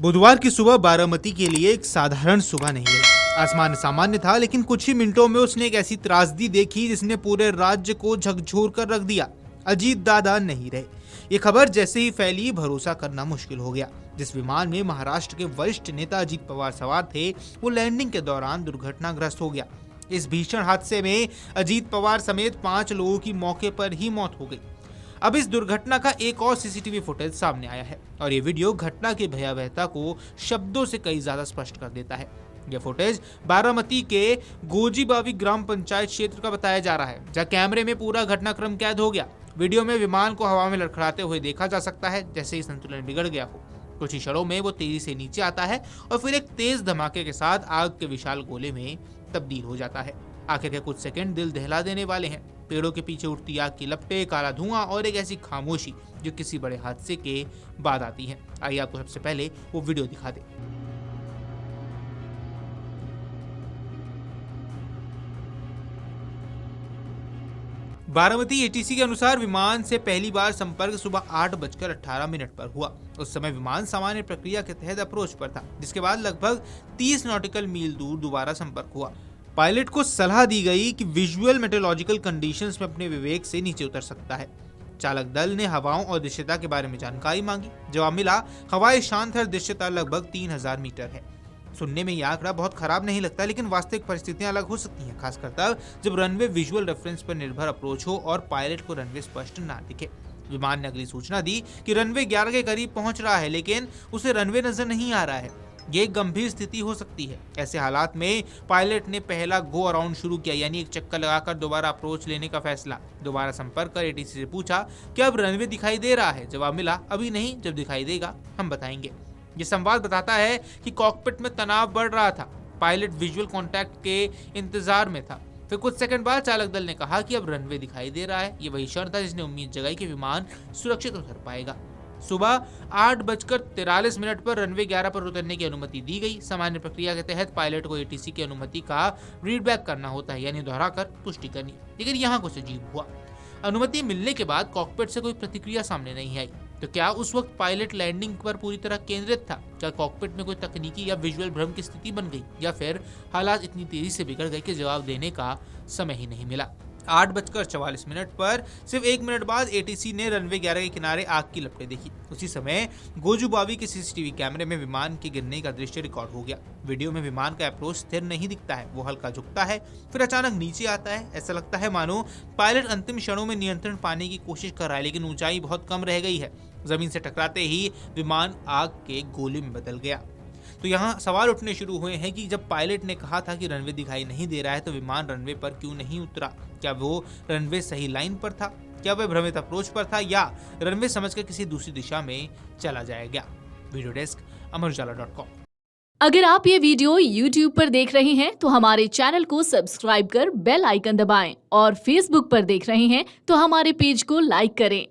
बुधवार की सुबह बारामती के लिए एक साधारण सुबह नहीं रही। आसमान सामान्य था, लेकिन कुछ ही मिनटों में उसने एक ऐसी त्रासदी देखी जिसने पूरे राज्य को झकझोर कर रख दिया। अजीत दादा नहीं रहे। ये खबर जैसे ही फैली, भरोसा करना मुश्किल हो गया। जिस विमान में महाराष्ट्र के वरिष्ठ नेता अजीत पवार सवार थे, वो लैंडिंग के दौरान दुर्घटनाग्रस्त हो गया। इस भीषण हादसे में अजीत पवार समेत 5 लोगों की मौके पर ही मौत हो गई। अब इस दुर्घटना का एक और सीसीटीवी फुटेज सामने आया है और ये वीडियो घटना की भयावहता को शब्दों से कई ज्यादा स्पष्ट कर देता है। यह फुटेज बारामती के गोजीबावी ग्राम पंचायत क्षेत्र का बताया जा रहा है, जहां कैमरे में पूरा घटनाक्रम कैद हो गया। वीडियो में विमान को हवा में लड़खड़ाते हुए देखा जा सकता है, जैसे ही संतुलन बिगड़ गया हो। कुछ ही क्षणों में वो तेजी से नीचे आता है और फिर एक तेज धमाके के साथ आग के विशाल गोले में तब्दील हो जाता है। आखिर के कुछ सेकंड दिल दहला देने वाले हैं। पेड़ों के पीछे उठती आग की लपटें, काला धुआं और एक ऐसी खामोशी जो किसी बड़े हादसे के बाद आती है। आइए आपको सबसे पहले वो वीडियो दिखा दे। बारामती एटीसी के अनुसार विमान से पहली बार संपर्क सुबह 8:18 पर हुआ। उस समय विमान सामान्य प्रक्रिया के तहत अप्रोच पर था, जिसके बाद लगभग 30 नॉटिकल मील दूर दोबारा संपर्क हुआ। पायलट को सलाह दी गई कि विजुअल मेट्रोलॉजिकल कंडीशंस में अपने विवेक से नीचे उतर सकता है। चालक दल ने हवाओं और दृश्यता के बारे में जानकारी मांगी। जवाब मिला, हवाएं शांत है, दृश्यता लगभग 3000 मीटर है। सुनने में यह आंकड़ा बहुत खराब नहीं लगता, लेकिन वास्तविक परिस्थितियां अलग हो सकती हैं, खासकर तब जब रनवे विजुअल रेफरेंस पर निर्भर अप्रोच हो और पायलट को रनवे स्पष्ट ना दिखे। विमान ने अगली सूचना दी कि रनवे 11 के करीब पहुंच रहा है, लेकिन उसे रनवे नजर नहीं आ रहा है। ये एक गंभीर स्थिति हो सकती है। ऐसे हालात में पायलट ने पहला गो अराउंड शुरू किया, यानी एक चक्कर लगाकर दोबारा अप्रोच लेने का फैसला। दोबारा संपर्क कर एटीसी से पूछा कि अब रनवे दिखाई दे रहा है। जवाब मिला, अभी नहीं, जब दिखाई देगा हम बताएंगे। ये संवाद बताता है कि कॉकपिट में तनाव बढ़ रहा था। पायलट विजुअल कांटेक्ट के इंतजार में था। फिर कुछ सेकंड बाद चालक दल ने कहा कि अब रनवे दिखाई दे रहा है। ये वही क्षण था जिसने उम्मीद जगाई कि विमान सुरक्षित उतर पाएगा। सुबह 8:43 पर रनवे 11 पर उतरने की अनुमति दी गई। सामान्य प्रक्रिया के तहत पायलट को एटीसी की अनुमति का रीडबैक करना होता है, यानी दोहराकर पुष्टि करनी। लेकिन यहाँ कुछ अजीब हुआ। अनुमति मिलने के बाद कॉकपिट से कोई प्रतिक्रिया सामने नहीं आई। तो क्या उस वक्त पायलट लैंडिंग पर पूरी तरह केंद्रित था? क्या कॉकपिट में कोई तकनीकी या विजुअल भ्रम की स्थिति बन गई, या फिर हालात इतनी तेजी से बिगड़ गए कि जवाब देने का समय ही नहीं मिला? 8:44 पर सिर्फ 1 मिनट बाद एटीसी ने रनवे 11 के किनारे आग की लपटें देखी। उसी समय गोजूबावी के सीसीटीवी कैमरे में विमान के गिरने का दृश्य रिकॉर्ड हो गया। वीडियो में विमान का अप्रोच स्थिर नहीं दिखता है, वो हल्का झुकता है, फिर अचानक नीचे आता है। ऐसा लगता है मानो पायलट अंतिम क्षणों में नियंत्रण पाने की कोशिश कर रहा है, लेकिन ऊंचाई बहुत कम रह गई है। जमीन से टकराते ही विमान आग के गोले में बदल गया। तो यहाँ सवाल उठने शुरू हुए हैं कि जब पायलट ने कहा था कि रनवे दिखाई नहीं दे रहा है, तो विमान रनवे पर क्यों नहीं उतरा? क्या वो रनवे सही लाइन पर था? क्या वह भ्रमित अप्रोच पर था, या रनवे समझकर किसी दूसरी दिशा में चला जाएगा? Video desk amarujala.com। अगर आप ये वीडियो YouTube पर देख रहे हैं तो हमारे चैनल को सब्सक्राइब कर बेल आइकन दबाएं, और Facebook पर देख रहे हैं तो हमारे पेज को लाइक करें।